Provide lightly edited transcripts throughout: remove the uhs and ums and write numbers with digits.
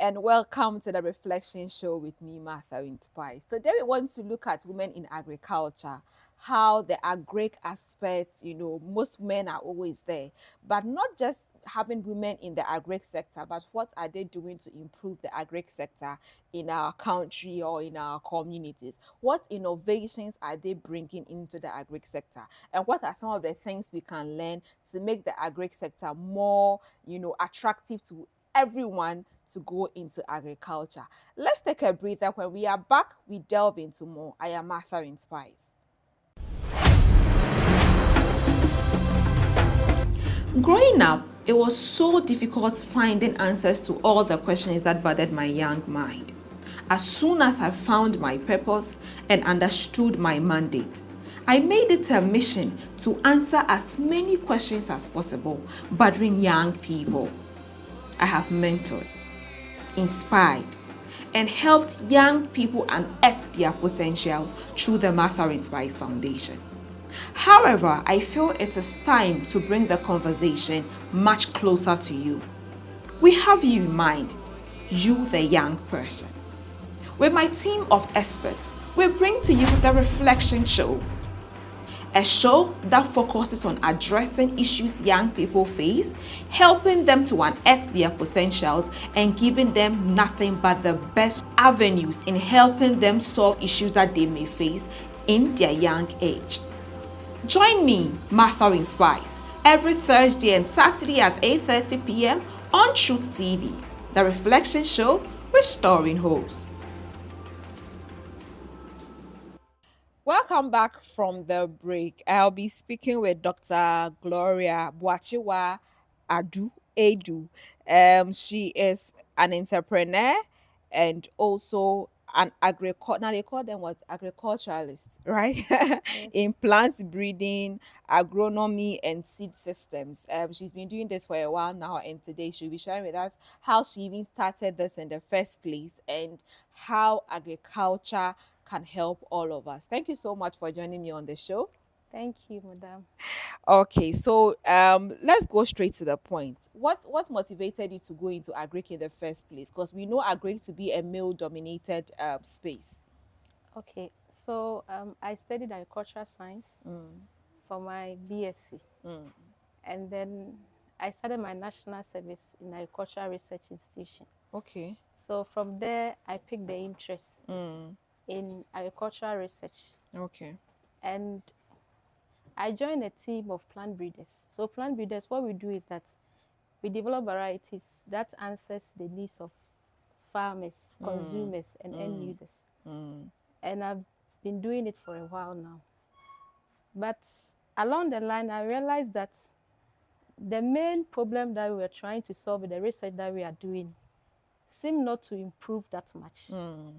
and welcome to the Reflection Show with me, Martha Winterpie. Today we want to look at women in agriculture, how the agric aspect, most men are always there, but not just having women in the agric sector, but what are they doing to improve the agric sector in our country or in our communities? What innovations are they bringing into the agric sector? And what are some of the things we can learn to make the agric sector more, attractive to everyone to go into agriculture? Let's take a breather. When we are back, we delve into more. I am Martha in Spice. Growing up, it was so difficult finding answers to all the questions that bothered my young mind. As soon as I found my purpose and understood my mandate, I made it a mission to answer as many questions as possible, bothering young people. I have mentored, inspired, and helped young people unearth their potentials through the Martha Inspires Foundation. However, I feel it is time to bring the conversation much closer to you. We have you in mind, you the young person. With my team of experts, we bring to you the Reflection Show, a show that focuses on addressing issues young people face, helping them to unearth their potentials, and giving them nothing but the best avenues in helping them solve issues that they may face in their young age. Join me, Martha Inspires, every Thursday and Saturday at 8:30 p.m. on Truth TV, the Reflection Show, restoring hopes. Welcome back from the break. I'll be speaking with Dr. Gloria Boachiwa Edu. She is an entrepreneur and also an agriculture. Now they call them what? Agriculturalist, right? In Yes. plant breeding, agronomy, and seed systems. She's been doing this for a while now, and today she'll be sharing with us how she even started this in the first place and how agriculture can help all of us. Thank you so much for joining me on the show. Thank you, madam. Okay, so let's go straight to the point. What motivated you to go into agric in the first place? Because we know agric to be a male-dominated space. Okay, so I studied agricultural science Mm, for my BSc, mm, and then I started my national service in agricultural research institution. okay. So from there, I picked the interest Mm, in agricultural research, okay. and I joined a team of plant breeders. So plant breeders, what we do is that we develop varieties that answers the needs of farmers, Mm, consumers, and end mm, users. mm, And I've been doing it for a while now. But along the line, I realized that the main problem that we were trying to solve with the research that we are doing seemed not to improve that much. mm,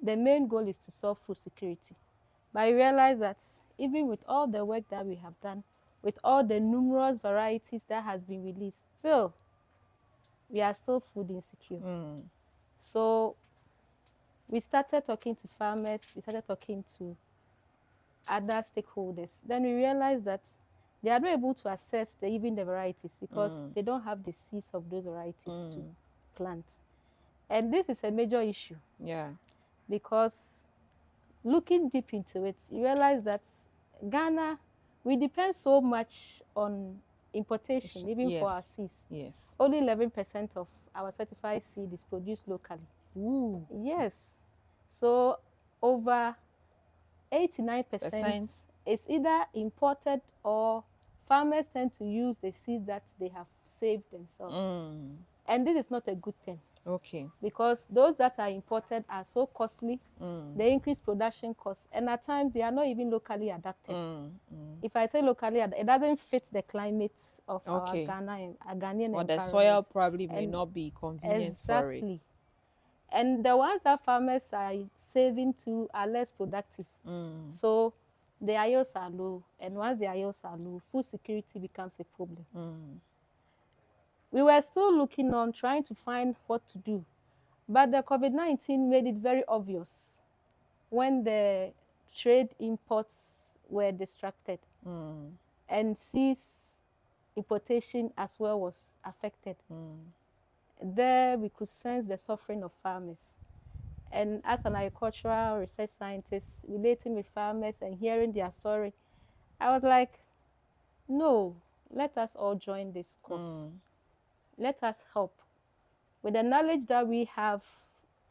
The main goal is to solve food security. But I realized that even with all the work that we have done, with all the numerous varieties that has been released, still, we are still food insecure. mm, So we started talking to farmers, we started talking to other stakeholders. Then we realized that they are not able to assess even the varieties because mm, they don't have the seeds of those varieties to mm. plant. And this is a major issue Yeah. because looking deep into it, you realize that Ghana, we depend so much on importation, even for our Yes. seeds. Yes. Only 11% of our certified seed is produced locally. Ooh. Yes. So over 89% Percent. is either imported or farmers tend to use the seeds that they have saved themselves. Mm. And this is not a good thing Okay. because those that are imported are so costly, Mm. they increase production costs, and at times they are not even locally adapted. Mm. Mm. If I say locally, it doesn't fit the climate of our Okay. Ghanaian Or the environment. soil probably may And not be convenient for it. exactly. And the ones that farmers are saving to are less productive. Mm. So their yields are low. And once their yields are low, food security becomes a problem. Mm. We were still looking on trying to find what to do. But the COVID-19 made it very obvious when the trade imports were distracted Mm. and seas importation as well was affected. Mm. There we could sense the suffering of farmers. And as an agricultural research scientist, relating with farmers and hearing their story, I was like, no, let us all join this cause. Let us help. With the knowledge that we have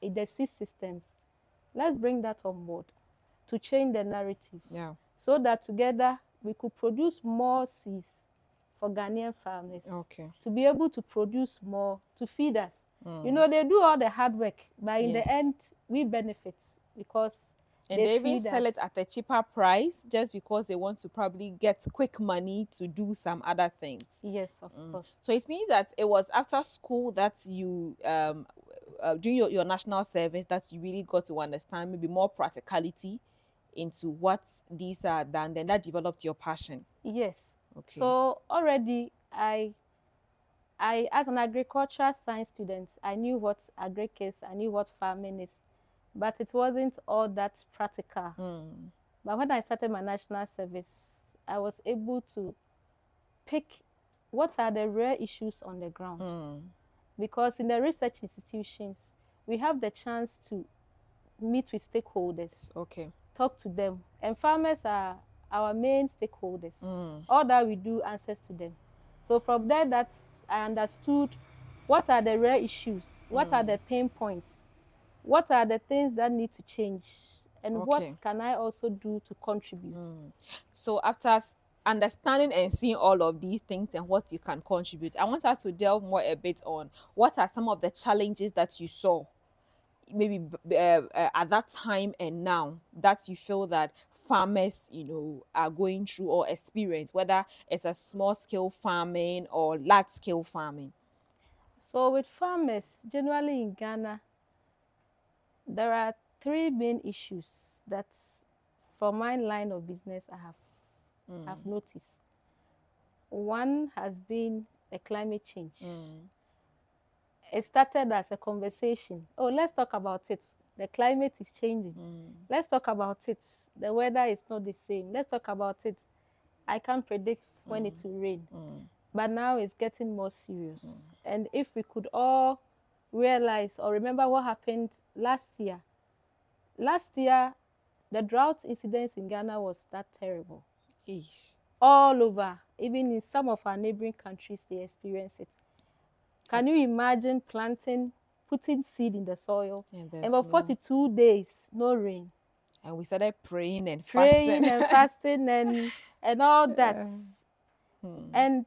in the seed systems, let's bring that on board to change the narrative. Yeah. So that together we could produce more seeds for Ghanaian farmers. Okay. To be able to produce more to feed us. You know, they do all the hard work, but in Yes. the end, we benefit because And they even sell it at a cheaper price just because they want to probably get quick money to do some other things. Yes, of course. So it means that it was after school that you, doing your national service, that you really got to understand maybe more practicality into what these are done, then that developed your passion. Yes. Okay. So already I as an agricultural science student, I knew what agric is, I knew what farming is, but it wasn't all that practical. But when I started my national service, I was able to pick what are the rare issues on the ground. Because in the research institutions, we have the chance to meet with stakeholders, Okay. talk to them, and farmers are our main stakeholders. All that we do answers to them. So from there, I understood what are the rare issues, what are the pain points, what are the things that need to change, and what can I also do to contribute. So after understanding and seeing all of these things and what you can contribute, I want us to delve more a bit on what are some of the challenges that you saw maybe at that time and now that you feel that farmers, you know, are going through or experience, whether it's a small scale farming or large scale farming. So with farmers, generally in Ghana, there are three main issues that from my line of business I have noticed. One has been the climate change. It started as a conversation. Oh, let's talk about it. The climate is changing. Let's talk about it. The weather is not the same. Let's talk about it. I can't predict when it will rain. But now it's getting more serious. And if we could all realize or remember what happened last year. Last year, the drought incidence in Ghana was that terrible. Eesh. All over, even in some of our neighboring countries, they experience it. Can you imagine planting, putting seed in the soil, and for 42 days, no rain? And we started praying and fasting. and all that. And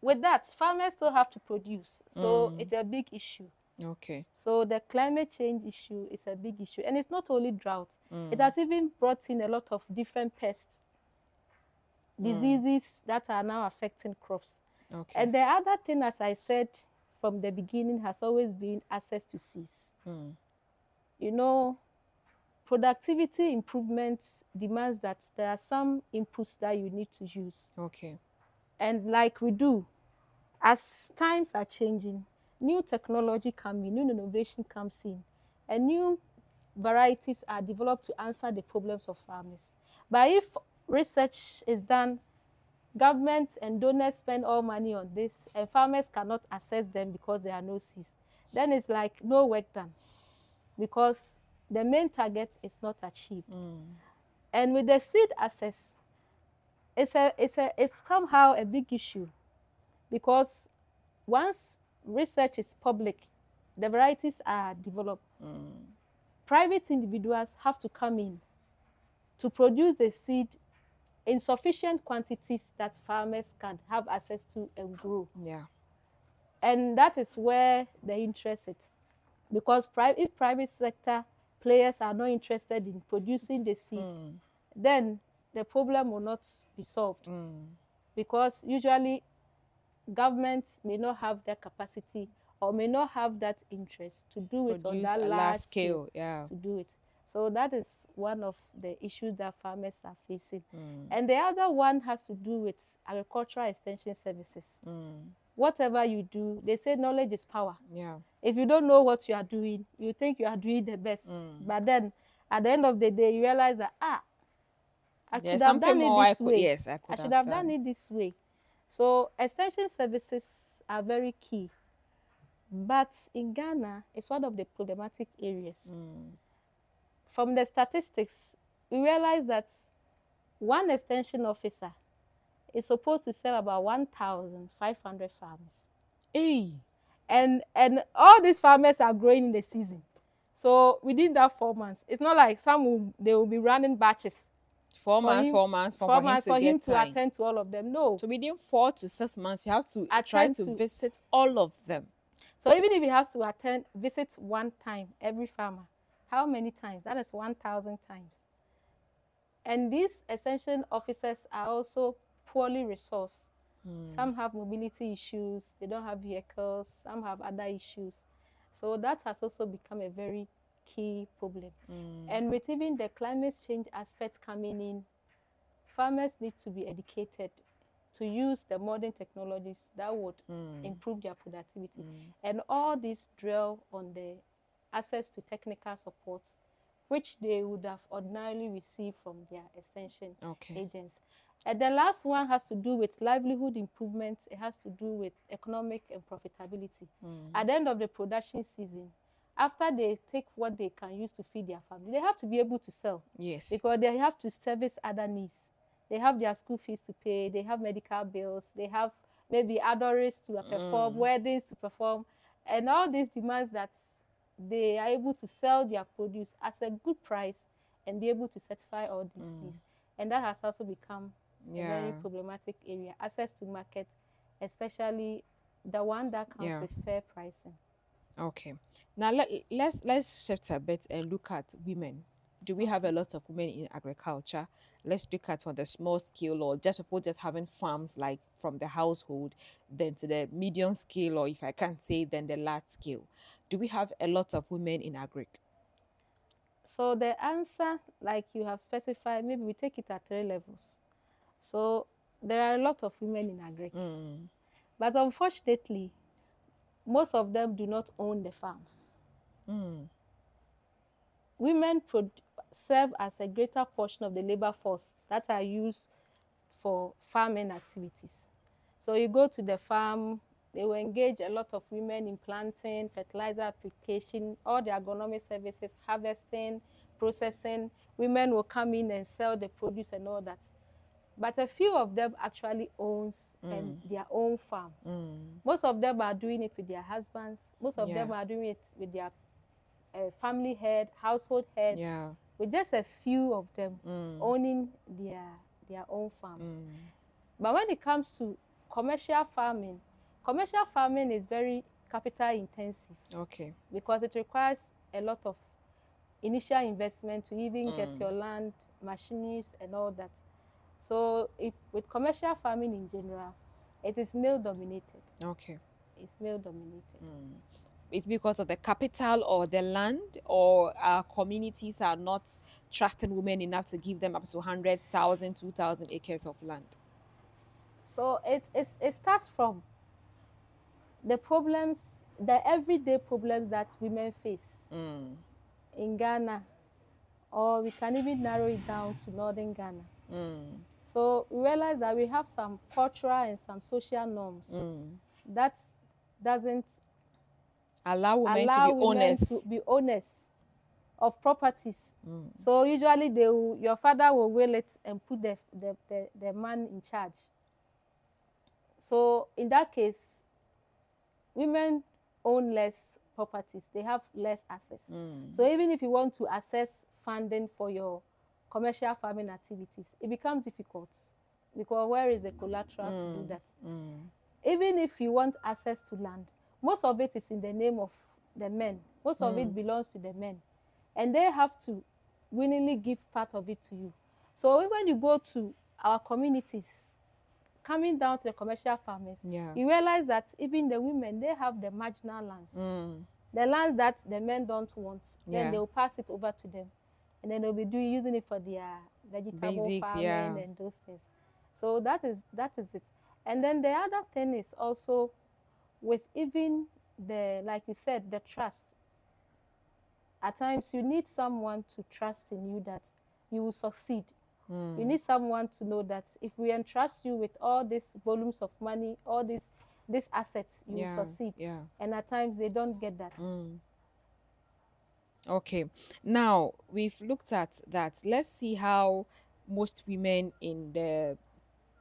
with that, farmers still have to produce. So it's a big issue. Okay. So the climate change issue is a big issue. And it's not only drought. It has even brought in a lot of different pests, diseases that are now affecting crops. Okay. And the other thing, as I said from the beginning, has always been access to seeds. You know, productivity improvements demands that there are some inputs that you need to use. Okay. And like we do, as times are changing, new technology comes in, new innovation comes in, and new varieties are developed to answer the problems of farmers. But if research is done, government and donors spend all money on this, and farmers cannot access them because there are no seeds, then it's like no work done, because the main target is not achieved. And with the seed access, it's somehow a big issue, because once research is public, the varieties are developed. Private individuals have to come in to produce the seed in sufficient quantities that farmers can have access to and grow. Yeah. And that is where the interest is. Because if private sector players are not interested in producing the seed, then the problem will not be solved. Because usually governments may not have that capacity or may not have that interest to do it on that large scale. To do it. So that is one of the issues that farmers are facing. And the other one has to do with agricultural extension services. Whatever you do, they say knowledge is power. Yeah. If you don't know what you are doing, you think you are doing the best. But then at the end of the day, you realize that, I could have done it this way. Yes, I should have done it this way. So extension services are very key But in Ghana, it's one of the problematic areas. Mm. From the statistics, we realize that one extension officer is supposed to serve about 1,500 farmers. Hey. And all these farmers are growing in the season. So within that 4 months, it's not like they will be running batches 4 months, 4 months for for him to him get to time. attend to all of them. No, So within 4 to 6 months, you have to try attend to to. visit all of them. So even if he has to visit one time every farmer, how many times? That is 1,000 times. And these extension officers are also poorly resourced. Some have mobility issues, they don't have vehicles, some have other issues. So that has also become a very key problem. And with even the climate change aspect coming in, farmers need to be educated to use the modern technologies that would improve their productivity. And all these dwell on the access to technical support, which they would have ordinarily received from their extension agents. And the last one has to do with livelihood improvements. It has to do with economic and profitability. At the end of the production season, after they take what they can use to feed their family, they have to be able to sell. Yes. Because they have to service other needs. They have their school fees to pay, they have medical bills, they have maybe adories to perform, weddings to perform, and all these demands that they are able to sell their produce at a good price and be able to satisfy all these needs. And that has also become a very problematic area. Access to market, especially the one that comes with fair pricing. Okay. Now let's shift a bit and look at women. Do we have a lot of women in agriculture? Let's look at on the small scale, or just people just having farms, like from the household, then to the medium scale, or if I can't say, then the large scale. Do we have a lot of women in agric? So the answer, like you have specified, maybe we take it at 3 levels. So there are a lot of women in agric. But unfortunately, most of them do not own the farms. Women serve as a greater portion of the labor force that are used for farming activities. So you go to the farm, they will engage a lot of women in planting, fertilizer application, all the agronomic services, harvesting, processing. Women will come in and sell the produce and all that. But a few of them actually owns their own farms. Most of them are doing it with their husbands. Most of them are doing it with their family head, household head. With just a few of them owning their own farms. But when it comes to commercial farming is very capital intensive. Okay. Because it requires a lot of initial investment to even get your land, machineries, and all that. So with commercial farming in general, it is male dominated. Okay. It's male dominated. It's because of the capital or the land, or our communities are not trusting women enough to give them up to 100,000, 2,000 acres of land. So it starts from the problems, the everyday problems that women face in Ghana, or we can even narrow it down to northern Ghana. So we realize that we have some cultural and some social norms that doesn't allow women to be owners of properties. So usually your father will will it and put the man in charge. So in that case, women own less properties, they have less access. So even if you want to access funding for your commercial farming activities, it becomes difficult, because where is the collateral to do that? Even if you want access to land, most of it is in the name of the men. Most of it belongs to the men. And they have to willingly give part of it to you. So when you go to our communities, coming down to the commercial farmers, you realize that even the women, they have the marginal lands. The lands that the men don't want, then they'll pass it over to them. And then they'll be using it for their vegetable farming and those things. So that is it. And then the other thing is also with even like you said, the trust. At times you need someone to trust in you that you will succeed. You need someone to know that if we entrust you with all these volumes of money, all these these assets, you will Yeah. succeed. Yeah. And at times they don't get that. Okay. Now we've looked at that. Let's see how most women in the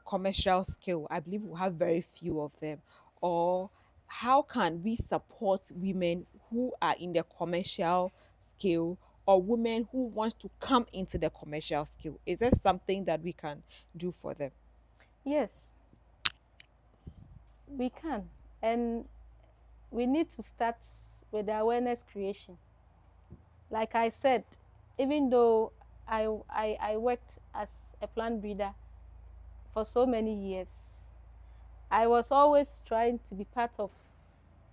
commercial scale, I believe we have very few of them, or how can we support women who are in the commercial scale, or women who wants to come into the commercial scale? Is there something that we can do for them? Yes, we can. And we need to start with the awareness creation. Like I said, even though I worked as a plant breeder for so many years, I was always trying to be part of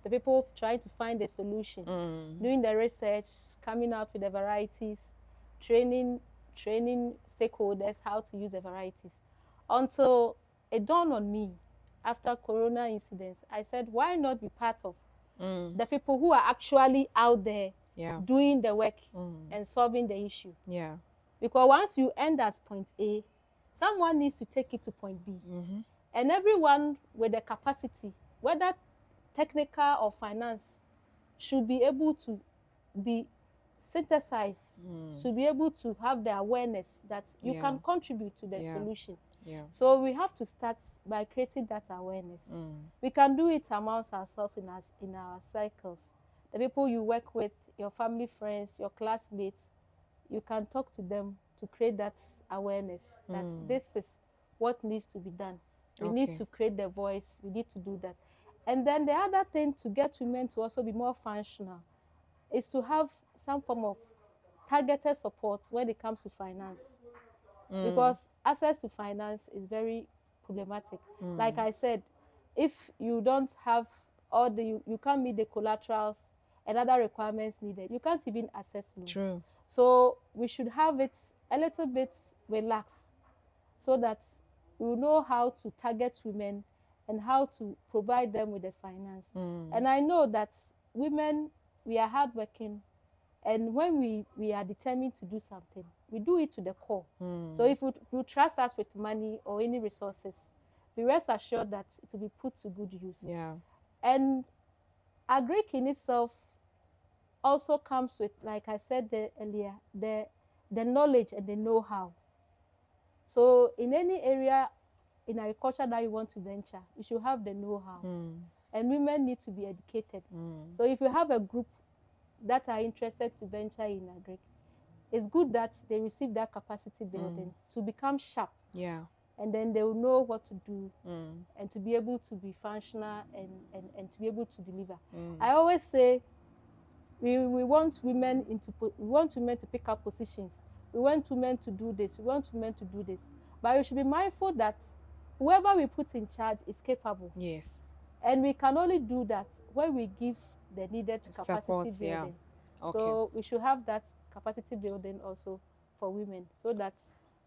the people trying to find a solution, doing the research, coming out with the varieties, training stakeholders how to use the varieties, until it dawned on me after Corona incidents. I said, why not be part of the people who are actually out there Yeah. doing the work and solving the issue? Yeah. Because once you end at point A, someone needs to take it to point B. And everyone with the capacity, whether technical or finance, should be able to be synthesized, to be able to have the awareness that you Yeah. can contribute to the Yeah. solution. Yeah. So we have to start by creating that awareness. We can do it amongst ourselves in our cycles. The people you work with, your family, friends, your classmates, you can talk to them to create that awareness that this is what needs to be done. We need Okay. to create the voice. We need to do that. And then the other thing to get women to also be more functional is to have some form of targeted support when it comes to finance. Because access to finance is very problematic. Like I said, if you don't have all the, you can't meet the collaterals and other requirements needed, you can't even access loans. True. So we should have it a little bit relaxed so that we will know how to target women and how to provide them with the finance. And I know that women, we are hardworking, and when we are determined to do something, we do it to the core. So if you trust us with money or any resources, be rest assured that it will be put to good use. Yeah. And Agric in itself also comes with, like I said earlier, the knowledge and the know-how. So in any area in agriculture that you want to venture, you should have the know-how. And women need to be educated. So if you have a group that are interested to venture in agric, it's good that they receive that capacity building to become sharp. Yeah. And then they will know what to do and to be able to be functional and to be able to deliver. I always say we want women to pick up positions. We want women to do this. We want women to do this. But we should be mindful that whoever we put in charge is capable. Yes. And we can only do that when we give the needed capacity Support, building. yeah. Okay. So we should have that capacity building also for women, so that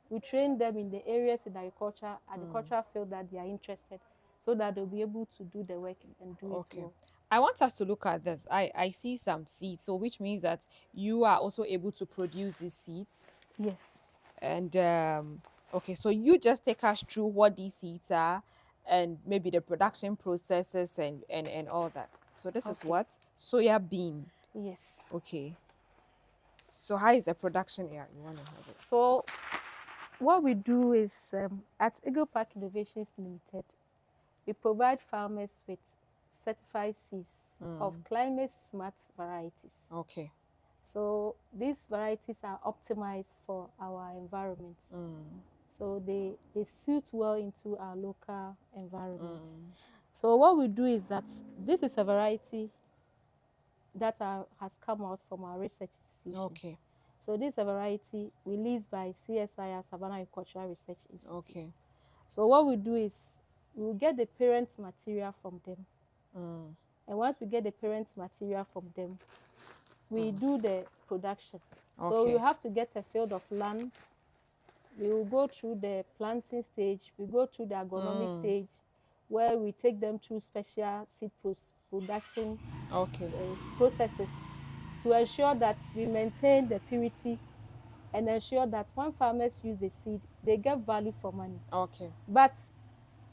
we train them in the areas in agricultural field that they are interested, so that they'll be able to do the work and do it well. I want us to look at this. I see some seeds, so which means that you are also able to produce these seeds. Yes. And okay, so you just take us through what these seeds are and maybe the production processes and all that. So this is Okay. what? Soya bean. Yes. Okay. So how is the production? Yeah, you want to have it. So what we do is at Eagle Park Innovations Limited, we provide farmers with certified seeds of climate smart varieties. Okay. So these varieties are optimized for our environment. So they suit well into our local environment. So what we do is that this is a variety that has come out from our research institution. Okay. So this is a variety released by CSIR, Savannah Agricultural Research Institute. Okay. So what we do is we will get the parent material from them. And once we get the parent material from them, we do the production. So Okay. you have to get a field of land. We will go through the planting stage. We go through the agronomic stage, where we take them through special seed production Okay. processes to ensure that we maintain the purity and ensure that when farmers use the seed, they get value for money. Okay. But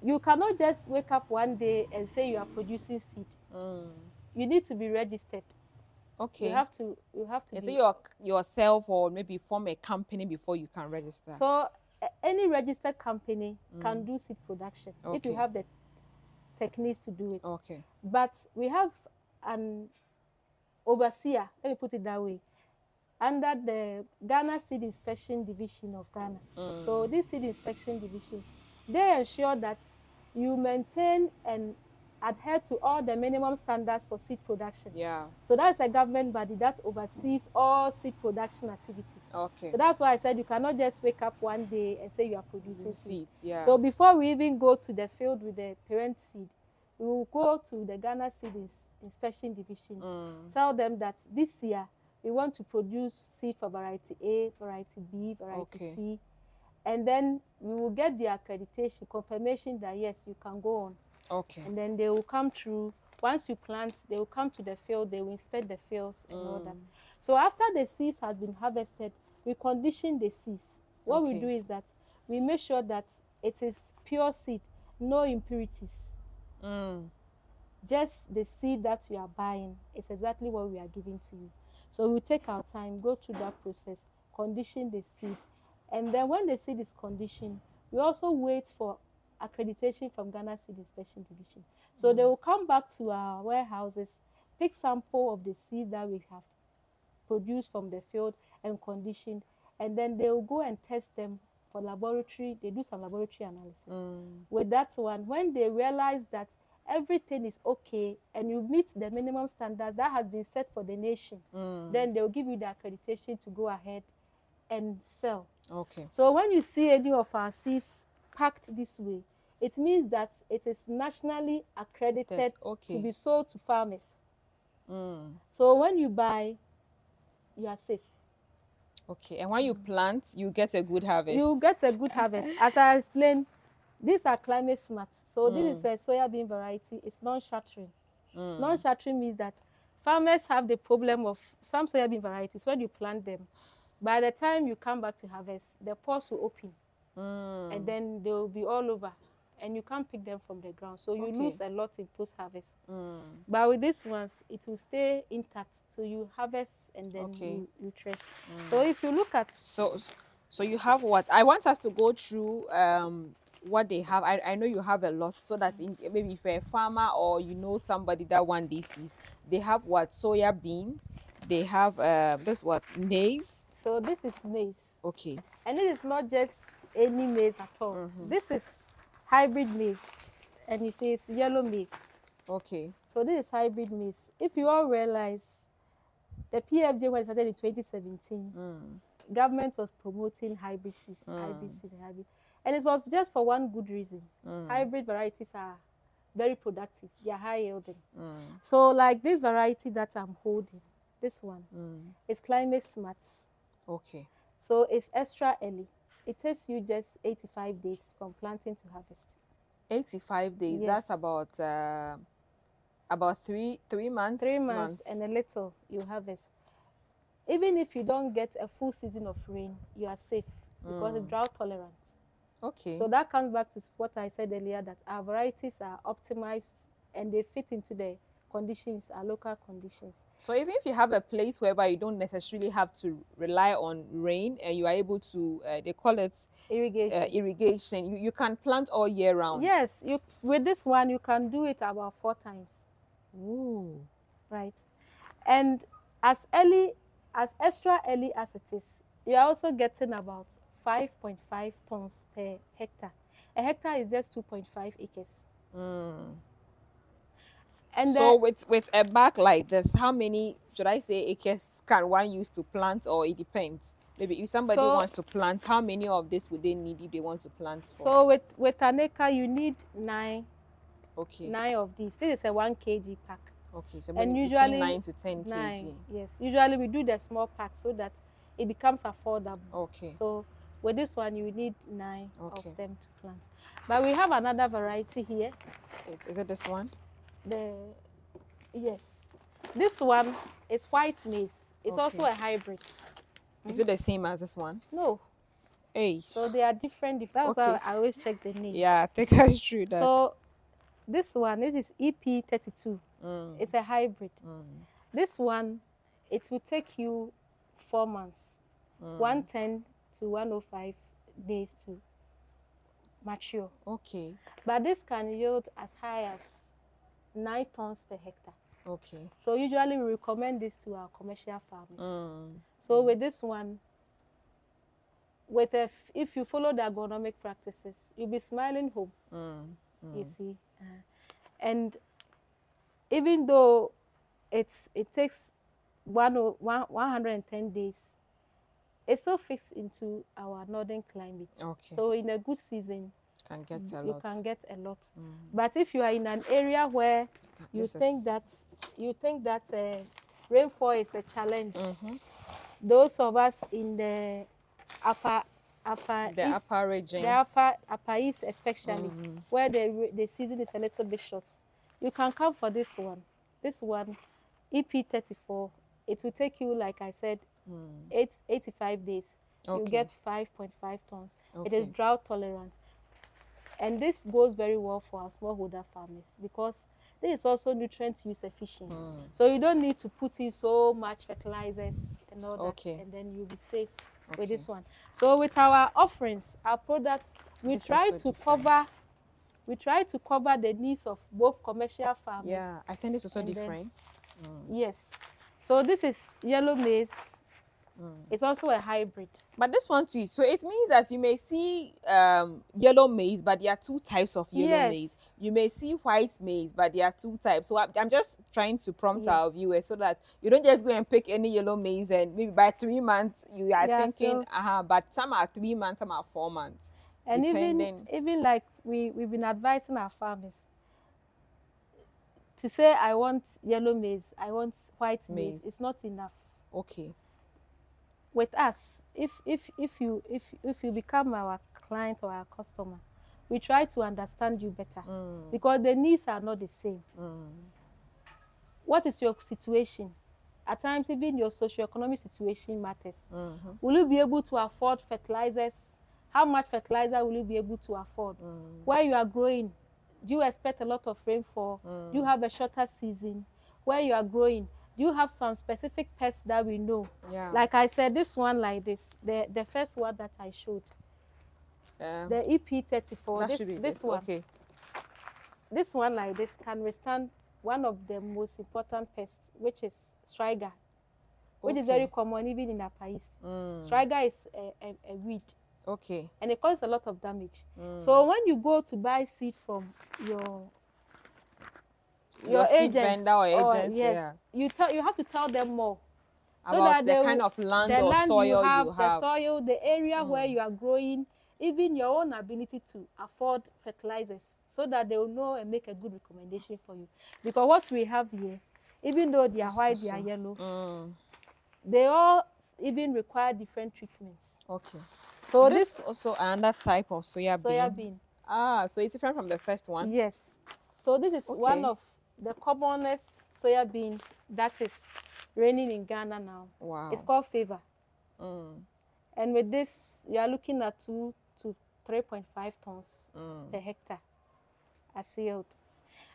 you cannot just wake up one day and say you are producing seed. You need to be registered. Okay. You have to Yeah, be. so you're yourself or maybe form a company before you can register. So any registered company can do seed production if you Okay. have the techniques to do it. Okay. But we have an overseer, let me put it that way, under the Ghana Seed Inspection Division of Ghana. So this Seed Inspection Division, they ensure that you maintain and adhere to all the minimum standards for seed production. Yeah. So that's a government body that oversees all seed production activities. Okay. So that's why I said you cannot just wake up one day and say you are producing seed. Seeds, yeah. So before we even go to the field with the parent seed, we will go to the Ghana Seed Inspection Division, tell them that this year we want to produce seed for variety A, variety B, variety C, and then we will get the accreditation, confirmation that yes, you can go on. Okay. And then they will come through. Once you plant, they will come to the field, they will inspect the fields and all that. So after the seeds has been harvested, we condition the seeds. What we do is that we make sure that it is pure seed, no impurities. Just the seed that you are buying is exactly what we are giving to you. So we take our time, go through that process, condition the seed. And then when the seed is conditioned, we also wait for accreditation from Ghana Seed Inspection Division. So they will come back to our warehouses, take sample of the seeds that we have produced from the field and conditioned, and then they will go and test them for laboratory. They do some laboratory analysis. With that one, when they realize that everything is okay and you meet the minimum standards that has been set for the nation, then they'll give you the accreditation to go ahead and sell. Okay. So when you see any of our seeds packed this way, it means that it is nationally accredited to be sold to farmers. So when you buy, you are safe. Okay, and when you plant, you get a good harvest. You get a good harvest. As I explained, these are climate smart. So this is a soybean variety. It's non-shattering. Non-shattering means that farmers have the problem of some soybean varieties. When you plant them, by the time you come back to harvest, the pores will open, and then they will be all over, and you can't pick them from the ground. So you lose a lot in post-harvest. But with these ones, it will stay intact. So you harvest and then you thresh. So if you look at... So you have what? I want us to go through what they have. I know you have a lot, so that maybe if you're a farmer or you know somebody that want these seeds, they have what? Soya bean. They have this what? Maize. So this is maize. Okay. And it is not just any maize at all. This is hybrid maize, and you see it's yellow maize. Okay. So this is hybrid maize. If you all realize, the PFJ, when it started in 2017, government was promoting hybrid seeds, hybrid seeds, and hybrid. And it was just for one good reason. Hybrid varieties are very productive. They are high yielding. So like this variety that I'm holding, this one, is climate smart. Okay. So it's extra early. It takes you just 85 days from planting to harvest. 85 days. Yes. That's about 3 months. 3 months and a little you harvest. Even if you don't get a full season of rain, you are safe because it's drought tolerant. Okay. So that comes back to what I said earlier, that our varieties are optimized and they fit into the conditions, our local conditions. So even if you have a place whereby you don't necessarily have to rely on rain and you are able to, they call it irrigation, you can plant all year round. Yes, with this one, you can do it about 4 times. Ooh. Right. And as extra early as it is, you're also getting about 5.5 tons per hectare. A hectare is just 2.5 acres. And so with a bag like this, how many, should I say, acres can one use to plant, or it depends? Maybe if somebody wants to plant, how many of this would they need if they want to plant for? So with an acre, you need 9. Okay. 9 of these. This is a 1 kg pack. Okay, so and usually between 9 to 10 kg. Yes, usually we do the small pack so that it becomes affordable. Okay. So with this one, you need 9 of them to plant. But we have another variety here. Is it this one? Yes, this one is white maize. It's also a hybrid. Is it the same as this one? No, Hey. So they are different. That's why Okay. I always check the name. Yeah, take us through that. So this one, this is EP32. It's a hybrid. This one, it will take you 4 months, 110 to 105 days to mature. Okay. But this can yield as high as 9 tons per hectare. Okay. So usually we recommend this to our commercial farmers. So with this one, if you follow the agronomic practices, you'll be smiling home. You see, and even though it takes 110 days, it still fits into our northern climate. Okay. So in a good season, Can get a you lot. can get a lot. But if you are in an area where you think that rainfall is a challenge, those of us in the upper The east, upper regions. the upper east especially, where the season is a little bit short, you can come for this one. This one, EP34, it will take you, like I said, 85 days. Okay. You get 5.5 tons. Okay. It is drought tolerant. And this goes very well for our smallholder farmers because this is also nutrient use efficient. So you don't need to put in so much fertilizers and all that, Okay. and then you'll be safe with this one. So with our offerings, our products, we try to cover the needs of both commercial farmers. Yeah, I think it's also different. Yes. So this is yellow maize. It's also a hybrid. But this one too, so it means that you may see yellow maize, but there are two types of yellow maize. You may see white maize, but there are two types. So I'm just trying to prompt our viewers so that you don't just go and pick any yellow maize and maybe by 3 months you are thinking, but some are 3 months, some are 4 months. And even like we've been advising our farmers to say, I want yellow maize, I want white maize. It's not enough. Okay. With us, if you become our client or our customer, we try to understand you better because the needs are not the same. What is your situation? At times, even your socioeconomic situation matters. Will you be able to afford fertilizers? How much fertilizer will you be able to afford? Where you are growing, do you expect a lot of rainfall? Do you have a shorter season? Where you are growing, do you have some specific pests that we know? Yeah. Like I said, this one like this, the first one that I showed, the EP34, this one. Okay. This one like this can withstand one of the most important pests, which is striga, which is very common even in Upper East. Striga is a weed. Okay. And it causes a lot of damage. So when you go to buy seed from your agents, vendor or agents, you have to tell them more so about that the kind of land or soil you have, the soil, the area where you are growing, even your own ability to afford fertilizers, so that they will know and make a good recommendation for you. Because what we have here, even though they are white, they are yellow, they all even require different treatments. Okay. So this also another type of soya bean. So it's different from the first one. Yes. So this is one of the commonest soya bean that is raining in Ghana now. Wow. It's called Favor. And with this, you are looking at 2 to 3.5 tons per hectare as yield.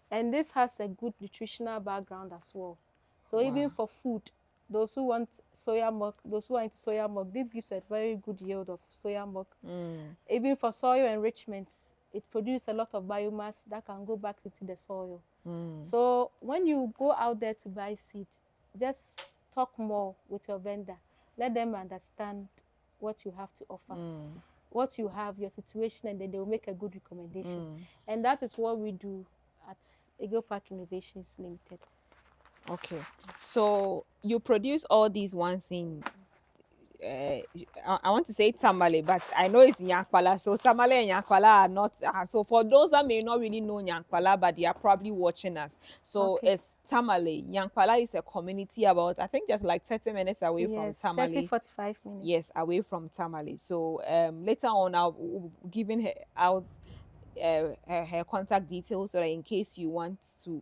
And this has a good nutritional background as well. So even for food, those who want soya milk, those who are into soya milk, this gives a very good yield of soya milk. Even for soil enrichments, it produces a lot of biomass that can go back into the soil. So when you go out there to buy seed, just talk more with your vendor. Let them understand what you have to offer, what you have, your situation, and then they will make a good recommendation. And that is what we do at Eagle Park Innovations Limited. Okay. So you produce all these ones in I want to say Tamale, but I know it's Nyankpala. So Tamale and Nyankpala are not. So for those that may not really know Nyankpala, but they are probably watching us. So it's Tamale. Nyankpala is a community about, I think, just like 30 minutes away from Tamale. 30-45 minutes. Yes, away from Tamale. So later on, I'll giving her out her contact details so that in case you want to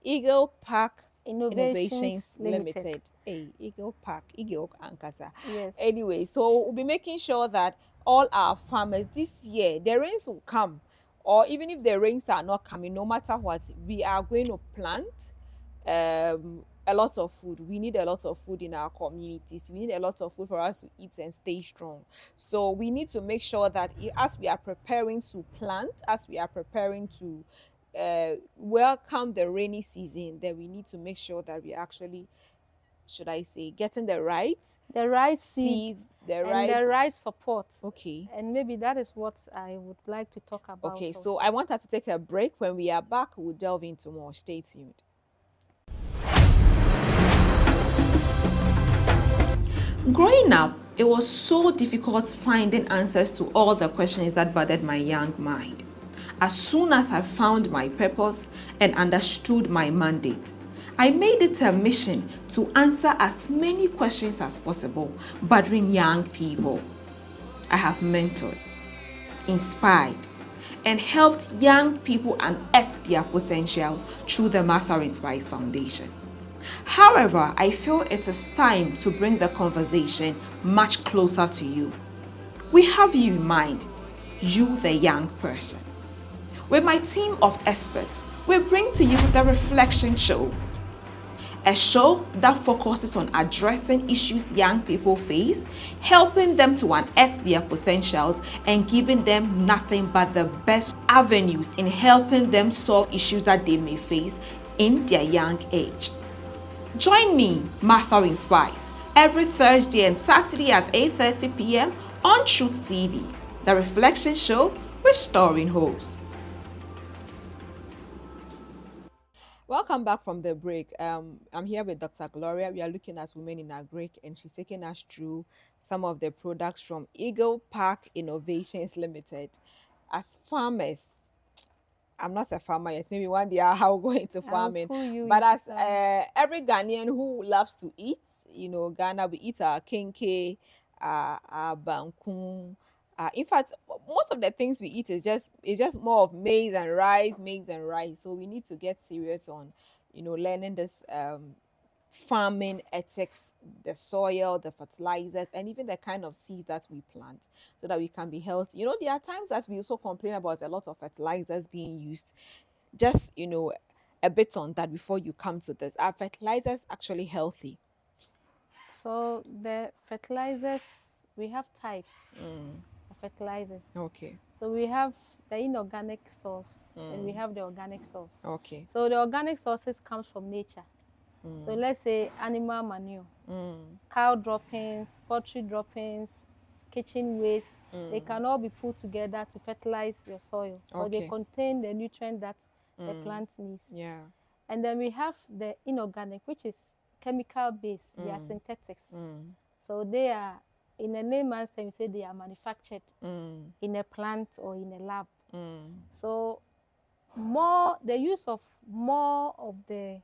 Eagle Park Innovations Limited. Limited. Hey, Eagle Park, Eagle Ankasa. Yes. Anyway, so we'll be making sure that all our farmers this year, the rains will come, or even if the rains are not coming, no matter what, we are going to plant a lot of food. We need a lot of food in our communities. We need a lot of food for us to eat and stay strong. So we need to make sure that as we are preparing to plant, as we are preparing to welcome the rainy season, then we need to make sure that we actually, should I say, getting the right seeds, the and the right support. Okay. And maybe that is what I would like to talk about. Okay, also. so I want us to take a break. When we are back, we'll delve into more. Stay tuned. Growing up, it was so difficult finding answers to all the questions that bothered my young mind. As soon as I found my purpose and understood my mandate, I made it a mission to answer as many questions as possible, bothering young people. I have mentored, inspired, and helped young people unearth their potentials through the Martha Inspires Foundation. However, I feel it is time to bring the conversation much closer to you. We have you in mind, you the young person. With my team of experts, we bring to you the Reflection Show, a show that focuses on addressing issues young people face, helping them to unearth their potentials, and giving them nothing but the best avenues in helping them solve issues that they may face in their young age. Join me, Martha Inspires, every Thursday and Saturday at 8:30 p.m. on Truth TV, the Reflection Show, restoring hopes. Welcome back from the break. I'm here with Dr. Gloria. We are looking at women in agric, and she's taking us through some of the products from Eagle Park Innovations Limited. As farmers, I'm not a farmer yet. Maybe one day I'll go into farming. But as every Ghanaian who loves to eat, Ghana, we eat our kenke, our bankun. In fact, most of the things we eat is just more of maize and rice. So we need to get serious on, learning this farming ethics, the soil, the fertilizers, and even the kind of seeds that we plant, so that we can be healthy. There are times that we also complain about a lot of fertilizers being used. Just a bit on that before you come to this. Are fertilizers actually healthy? So the fertilizers, we have types of fertilizers. Okay. So we have the inorganic source and we have the organic source. Okay. So the organic sources comes from nature. So let's say animal manure, cow droppings, poultry droppings, kitchen waste, they can all be put together to fertilize your soil. Or they contain the nutrient that the plant needs. Yeah. And then we have the inorganic, which is chemical based. They are synthetics. So they are, in a layman's term, you say they are manufactured in a plant or in a lab. So the use of more of the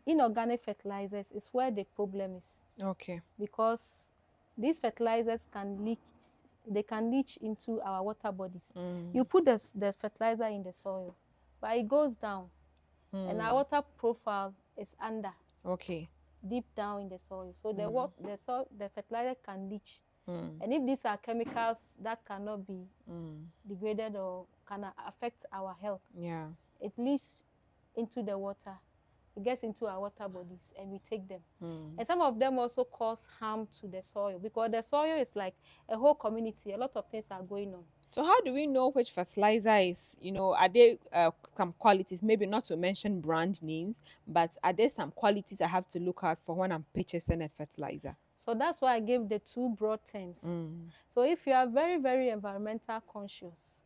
inorganic fertilizers is where the problem is. Okay. Because these fertilizers can leach into our water bodies. You put the fertilizer in the soil, but it goes down, and our water profile is under. Okay. Deep down in the soil. So the fertilizer can leach. And if these are chemicals that cannot be degraded or can affect our health, it leaks into the water. It gets into our water bodies and we take them. And some of them also cause harm to the soil, because the soil is like a whole community. A lot of things are going on. So how do we know which fertilizer is, are there some qualities, maybe not to mention brand names, but are there some qualities I have to look out for when I'm purchasing a fertilizer? So that's why I gave the two broad terms. So if you are very, very environmental conscious,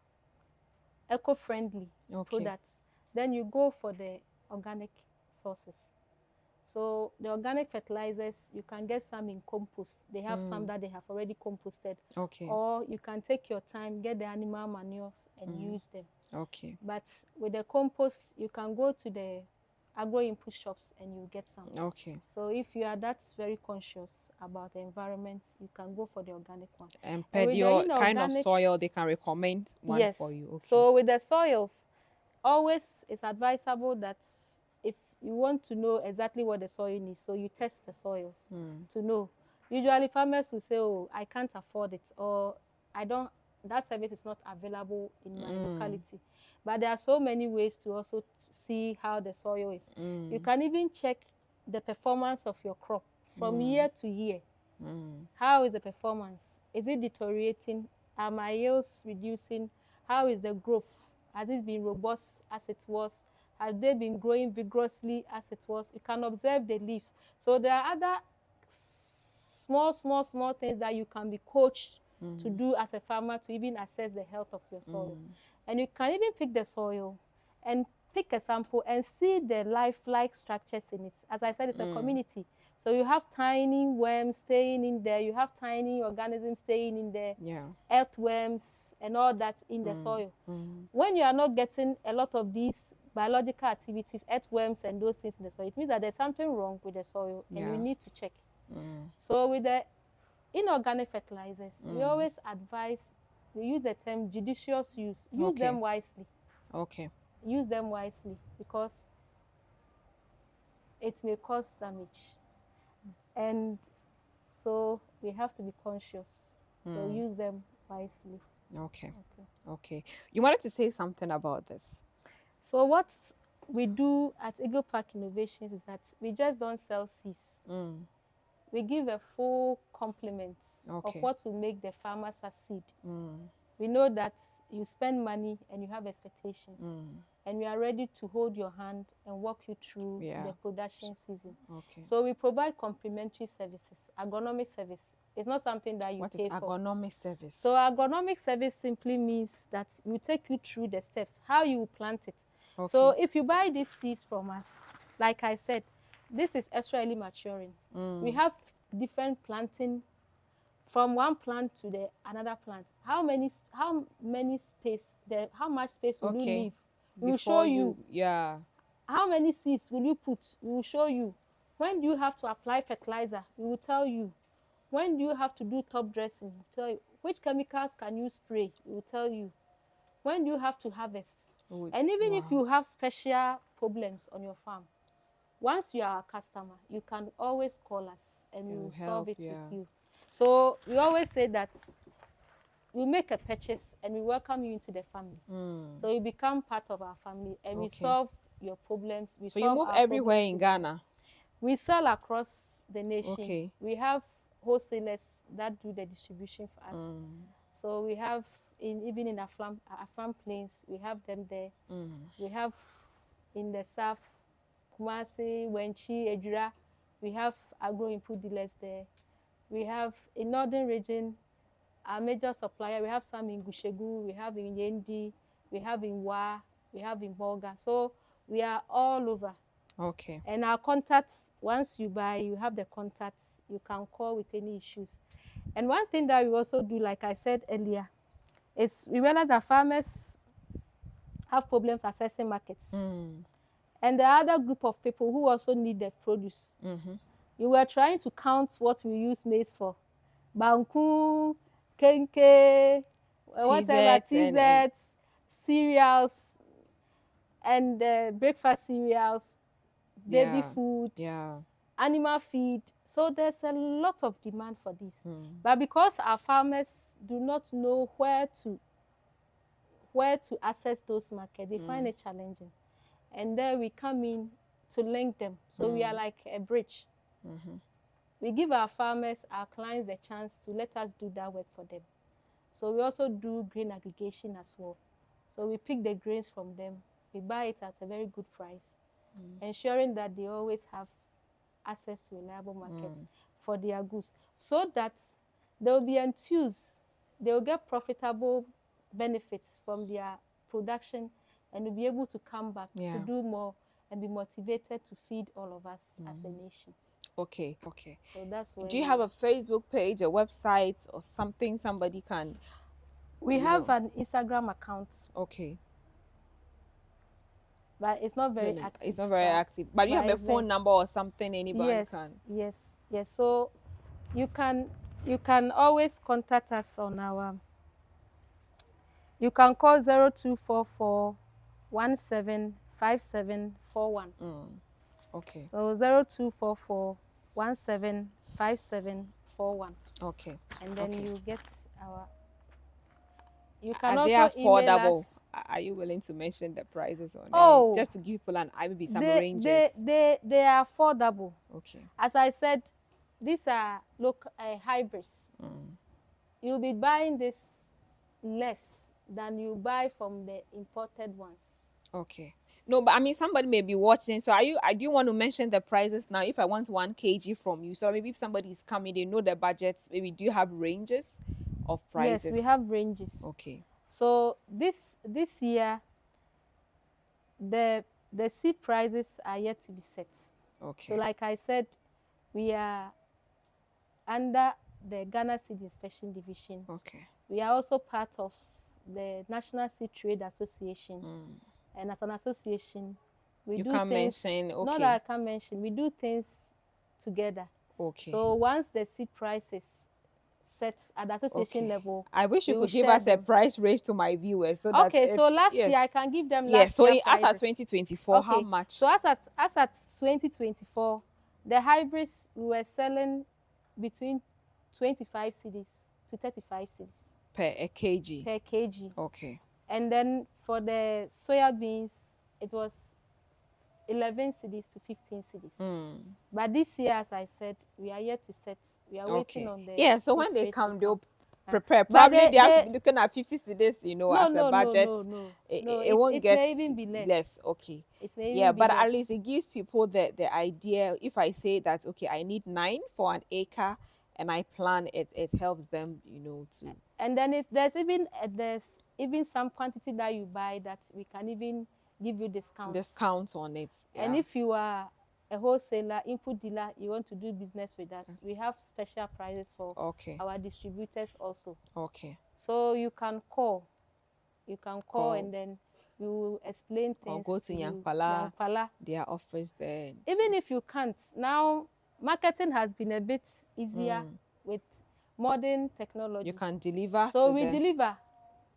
eco-friendly products, then you go for the organic sources. So the organic fertilizers, you can get some in compost. They have some that they have already composted. Okay. Or you can take your time, get the animal manures and use them. Okay. But with the compost, you can go to the agro input shops and you get some. Okay. So if you are that very conscious about the environment, you can go for the organic one. And per your kind of soil, they can recommend one for you. Okay. So with the soils, always it's advisable that if you want to know exactly what the soil needs, so you test the soils to know. Usually farmers will say, oh, I can't afford it, or I don't, that service is not available in my locality. But there are so many ways to also see how the soil is. You can even check the performance of your crop from year to year. How is the performance? Is it deteriorating? Are my yields reducing? How is the growth? Has it been robust as it was? Has they been growing vigorously as it was? You can observe the leaves. So there are other small things that you can be coached to do as a farmer to even assess the health of your soil. And you can even pick the soil and pick a sample and see the lifelike structures in it. As I said, it's a community. So you have tiny worms staying in there, you have tiny organisms staying in there, earthworms and all that in the soil. When you are not getting a lot of these biological activities, earthworms and those things in the soil, it means that there's something wrong with the soil and we need to check. So with the inorganic fertilizers, we always advise, we use the term judicious use. Use them wisely. Use them wisely because it may cause damage. And so we have to be conscious. So use them wisely. Okay. You wanted to say something about this. So what we do at Eagle Park Innovations is that we just don't sell seeds. We give a full complement of what will make the farmer succeed. We know that you spend money and you have expectations. And we are ready to hold your hand and walk you through the production season. So we provide complementary services, agronomic service. It's not something that you pay for. What is agronomic service? So agronomic service simply means that we take you through the steps, how you plant it. So if you buy these seeds from us, like I said, this is extra early maturing. We have different planting from one plant to the another plant. How much space will you leave? We will show you. How many seeds will you put? We will show you. When do you have to apply fertilizer? We will tell you. When do you have to do top dressing? We will tell you. Which chemicals can you spray? We will tell you. When do you have to harvest? And even if you have special problems on your farm, once you are a customer, you can always call us and we will solve it with you. So we always say that we make a purchase and we welcome you into the family. So you become part of our family and we solve your problems. So you move everywhere in Ghana? We sell across the nation. We have wholesalers that do the distribution for us. So we have, even in Afram Plains, we have them there. We have in the south, Kumasi, Wenchi, Ejura, we have agro-input dealers there. We have in northern region, our major supplier, we have some in Gushegu, we have in Yendi, we have in Wa, we have in Bolga. So we are all over. And our contacts, once you buy, you have the contacts, you can call with any issues. And one thing that we also do, like I said earlier, is we realize that farmers have problems accessing markets. And the other group of people who also need the produce. You were trying to count what we use maize for. Banku, kenke, whatever, TZ, cereals, and breakfast cereals, baby food, animal feed. So there's a lot of demand for this. But because our farmers do not know where to access those markets, they find it challenging. And there we come in to link them. So we are like a bridge. We give our farmers, our clients, the chance to let us do that work for them. So we also do grain aggregation as well. So we pick the grains from them. We buy it at a very good price, ensuring that they always have access to reliable markets for their goods, so that they will be enthused. They will get profitable benefits from their production and will be able to come back to do more and be motivated to feed all of us as a nation. So that's where. Do you have a Facebook page, a website, or something somebody can? We have an Instagram account. But it's not very active. It's not very active. But you have a phone number or something anybody can? Yes. So you can always contact us on our. You can call 0244 175741. Okay. So 0244 175741. Okay. And then Okay. you get our. You can Are they also email affordable? us. Are you willing to mention the prices on air? Oh, Just to give people an maybe some they ranges. they they are affordable. Okay. As I said, these are hybrids. You'll be buying this less than you buy from the imported ones. Okay. No, but I mean somebody may be watching. So I do want to mention the prices now. If I want 1 kg from you, so maybe if somebody is coming, they know the budgets. Maybe do you have ranges of prices? Yes, we have ranges. Okay. So this year, the seed prices are yet to be set. Okay. So like I said, we are under the Ghana Seed Inspection Division. Okay. We are also part of the National Seed Trade Association. And as an association, we You do can things. mention. Okay. Not that I can mention. We do things together. Okay. So once the seed prices set at the association level, I wish you we will could give share us a them. price range to my viewers so that Okay, so last yes. year I can give them Yes. last So year as prices. at 2024, how Okay, much? so as at 2024, the hybrids we were selling between 25 cedis to 35 cedis per kg. per kg. Okay. And then for the soya beans, it was 11 cedis to 15 cedis. But this year, as I said, we are yet to set. We are waiting on the. Yeah, so seed when they trade come, to they'll come. prepare. But Probably they have to be looking at 50 cedis, you know, as a budget. No. It won't get may even be less. Okay. It may Yeah, even be but less. at least it gives people the idea. If I say that, okay, I need 9 for an acre and I plan it, it helps them, you know, to. And then there's even some quantity that you buy that we can even give you Discount on it. Yeah. And if you are a wholesaler, input dealer, you want to do business with us, we have special prices for our distributors also. Okay. So you can call. You can call and then we will explain things. Or go to Nyankpala. Their office there. Even if you can't, now marketing has been a bit easier with modern technology. You can deliver. So we deliver.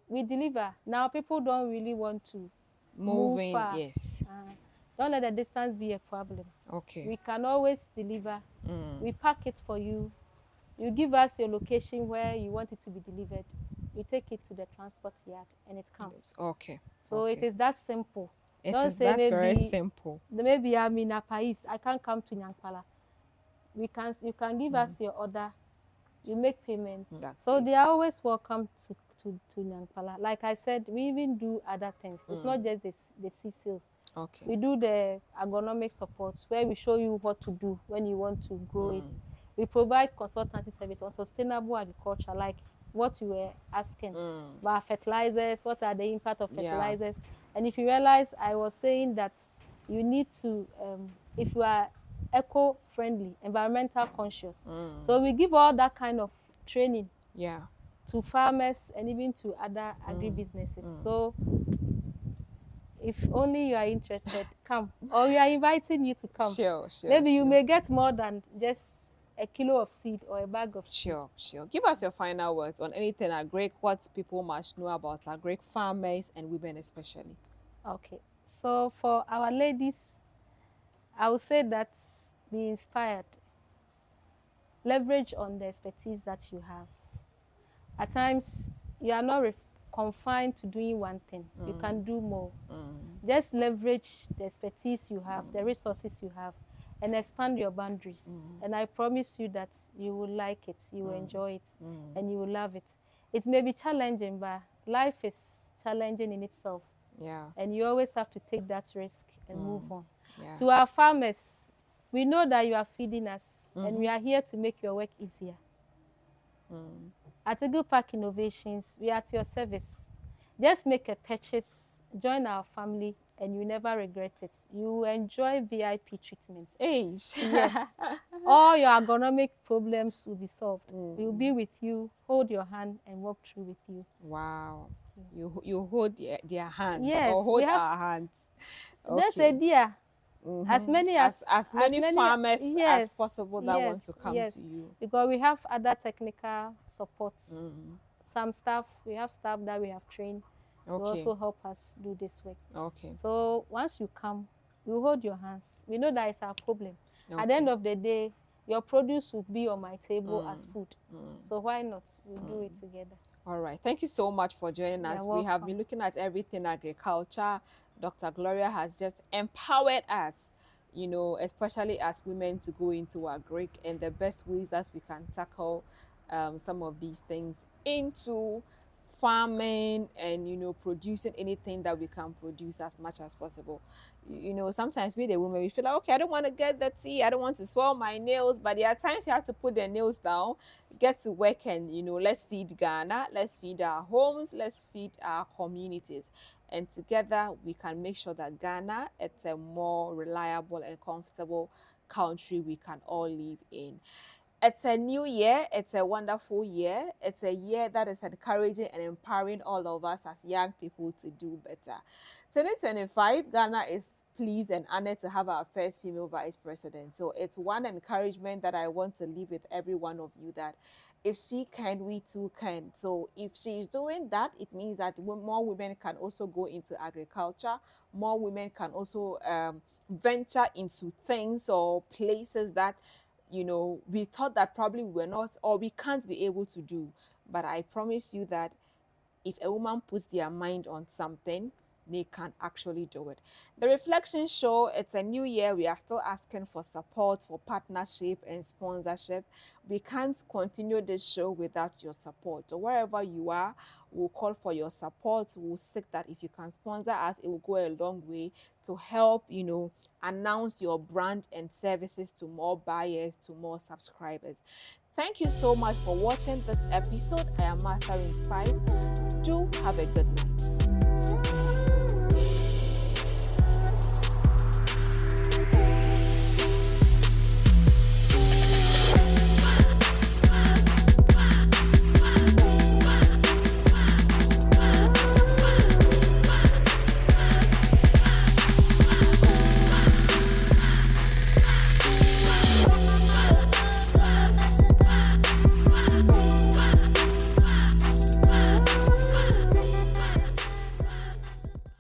We deliver. Now people don't really want to move far. Yes. Don't let the distance be a problem. Okay. We can always deliver. We pack it for you. You give us your location where you want it to be delivered. We take it to the transport yard and it comes. Okay. So it is that simple. That's very simple. Maybe I'm in a Pais. I can't come to Nyankpala. You can give us your order. You make payments. So they are always welcome to Nyankpala. Like I said, we even do other things. It's not just the seed sales. Okay. We do the agronomic support where we show you what to do when you want to grow it. We provide consultancy service on sustainable agriculture, like what you were asking about fertilizers, what are the impact of fertilizers. And if you realize, I was saying that you need to, if you are eco-friendly, environmental conscious. So we give all that kind of training to farmers and even to other agribusinesses. So if only you are interested, come. Or we are inviting you to come. Sure. Maybe you may get more than just a kilo of seed or a bag of seed. Sure. Give us your final words on anything agric, what people must know about agric farmers and women especially. Okay. So for our ladies, I would say that be inspired. Leverage on the expertise that you have. At times, you are not confined to doing one thing. You can do more. Just leverage the expertise you have, the resources you have, and expand your boundaries. And I promise you that you will like it, you will enjoy it, and you will love it. It may be challenging, but life is challenging in itself. Yeah. And you always have to take that risk and move on. Yeah. To our farmers, we know that you are feeding us, and we are here to make your work easier. At Eagle Park Innovations, we are at your service. Just make a purchase, join our family, and you never regret it. You will enjoy VIP treatments. Yes. All your agronomic problems will be solved. We will be with you, hold your hand, and walk through with you. Wow. You hold their hands. Yes, or hold our hands. Okay. That's a dear. As many farmers as possible that want to come to you. Because we have other technical supports. Some staff, we have staff that we have trained to also help us do this work. Okay. So once you come, We hold your hands. We know that it's our problem. At the Okay. end of the day, your produce will be on my table as food. So why not? We'll do it together. All right. Thank you so much for joining us. You're We have been welcome. looking at everything agriculture. Dr. Gloria has just empowered us, especially as women, to go into agric and the best ways that we can tackle some of these things into farming and producing anything that we can produce as much as possible. Sometimes we the women, we feel like, okay, I don't want to get dirty, I don't want to swell my nails, but there are times you have to put the nails down, get to work, and let's feed Ghana, let's feed our homes, let's feed our communities, and together we can make sure that Ghana, it's a more reliable and comfortable country we can all live in. It's a new year. It's a wonderful year. It's a year that is encouraging and empowering all of us as young people to do better. 2025, Ghana is pleased and honored to have our first female vice president. So it's one encouragement that I want to leave with every one of you, that if she can, we too can. So if she's doing that, it means that more women can also go into agriculture. More women can also venture into things or places that we thought that probably we were not or we can't be able to do. But I promise you that if a woman puts their mind on something, they can actually do it. The Reflection Show, it's a new year. We are still asking for support, for partnership and sponsorship. We can't continue this show without your support. So wherever you are, we'll call for your support. We'll seek that if you can sponsor us, it will go a long way to help, announce your brand and services to more buyers, to more subscribers. Thank you so much for watching this episode. I am Martha in Spice. Do have a good night.